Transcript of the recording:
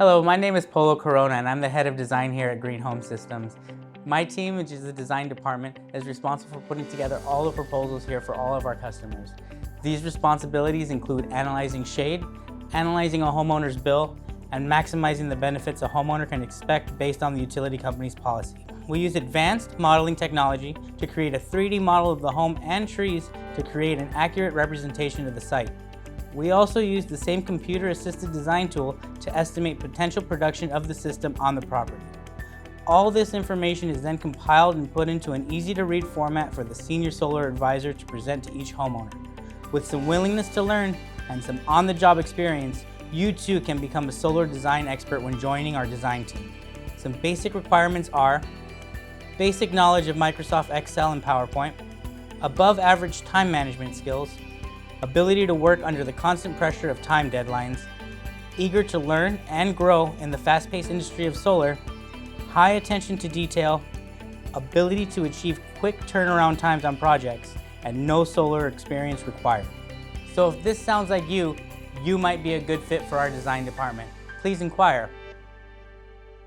Hello, my name is Polo Corona and I'm the head of design here at Green Home Systems. My team, which is the design department, is responsible for putting together all the proposals here for all of our customers. These responsibilities include analyzing shade, analyzing a homeowner's bill, and maximizing the benefits a homeowner can expect based on the utility company's policy. We use advanced modeling technology to create a 3D model of the home and trees to create an accurate representation of the site. We also use the same computer-assisted design tool to estimate potential production of the system on the property. All this information is then compiled and put into an easy-to-read format for the senior solar advisor to present to each homeowner. With some willingness to learn and some on-the-job experience, you too can become a solar design expert when joining our design team. Some basic requirements are basic knowledge of Microsoft Excel and PowerPoint, above-average time management skills, ability to work under the constant pressure of time deadlines, eager to learn and grow in the fast-paced industry of solar, high attention to detail, ability to achieve quick turnaround times on projects, and no solar experience required. So if this sounds like you might be a good fit for our design department. Please inquire.